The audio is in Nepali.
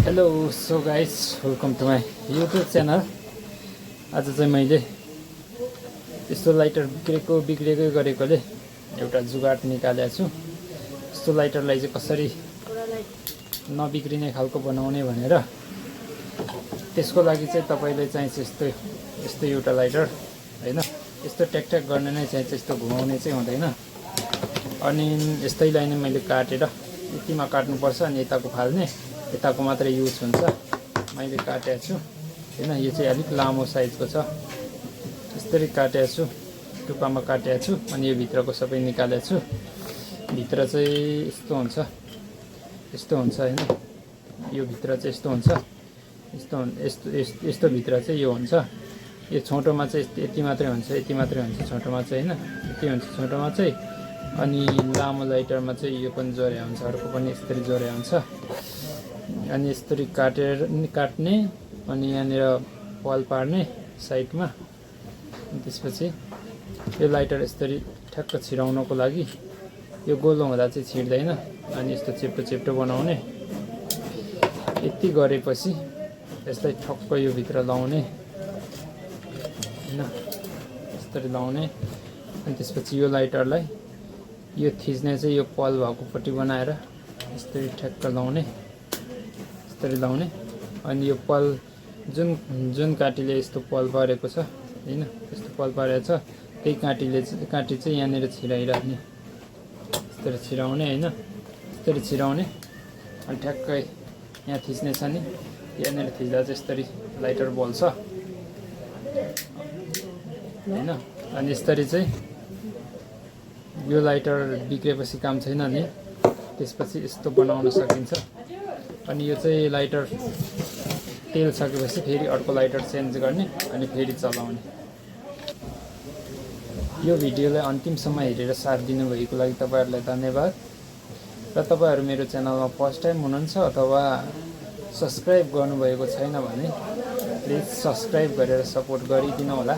Hello so guys welcome to my YouTube channel. आज चाहिँ मैले यस्तो लाइटर बिग्रेकै गरेकोले एउटा जुगाड निकालेको छु। यस्तो लाइटरलाई चाहिँ कसरी नबिग्रिने खालको बनाउने भनेर, त्यसको लागि चाहिँ तपाईले चाहिँ यस्तो एउटा लाइटर हैन, यस्तो ट्याक गर्ने नै चाहिँ यस्तो घुमाउने चाहिँ हुँदैन। अनि यस्तैलाई नै मैले काटेर यतिमा काट्नुपर्छ अनि यताको फाल्ने, यताको मात्रै युज हुन्छ। मैले काटेको छु हैन, यो चाहिँ अलिक लामो साइजको छ। यसरी काटेको छु, टुप्पामा काटेको छु अनि यो भित्रको सबै निकालेको छु। भित्र चाहिँ यस्तो हुन्छ हैन, यो भित्र चाहिँ यस्तो हुन्छ, यस्तो भित्र चाहिँ यो हुन्छ। यो छोटोमा चाहिँ यति मात्रै हुन्छ, यति मात्रै हुन्छ छोटोमा चाहिँ हैन, यति हुन्छ छोटोमा चाहिँ। अनि लामो लाइटरमा चाहिँ यो पनि जोड्या हुन्छ, अर्को पनि यसरी जोड्या हुन्छ। अनि यसरी काट्ने अनि यहाँनिर पल पार्ने साइडमा। त्यसपछि यो लाइटर यसरी ठ्याक्क छिराउनको लागि यो गोलो हुँदा चाहिँ छिर्दैन अनि यस्तो चेप्टो बनाउने। यति गरेपछि यसलाई ठक्क यो भित्र लाउने हैन, यसरी लाउने। अनि त्यसपछि यो लाइटरलाई यो थिच्ने चाहिँ यो पल भएकोपट्टि बनाएर यसरी ठ्याक्क लाउने, यसरी लाउने। अनि यो पल जुन काटीले यस्तो पल पारेको छ हैन, यस्तो पल पारेको छ, त्यही काटी चाहिँ यहाँनिर छिराइराख्ने, यसरी छिराउने हैन, यसरी छिराउने। अनि ठ्याक्कै यहाँ थिच्ने छ नि, यहाँनिर थिच्दा चाहिँ यसरी लाइटर बल्छ हैन। अनि यसरी चाहिँ यो लाइटर बिग्रेपछि काम छैन नि, त्यसपछि यस्तो बनाउन सकिन्छ। अनि यो चाहिँ लाइटर तेल सकेपछि फेरि अर्को लाइटर चेन्ज गर्ने अनि फेरि चलाउने। यो भिडियोलाई अन्तिमसम्म हेरेर साथ दिनुभएको लागि तपाईहरुलाई धन्यवाद। र तपाईहरु मेरो च्यानलमा फर्स्ट टाइम हुनुहुन्छ अथवा सब्स्क्राइब गर्नुभएको छैन भने प्लिज सब्स्क्राइब गरेर सपोर्ट गरिदिनु होला।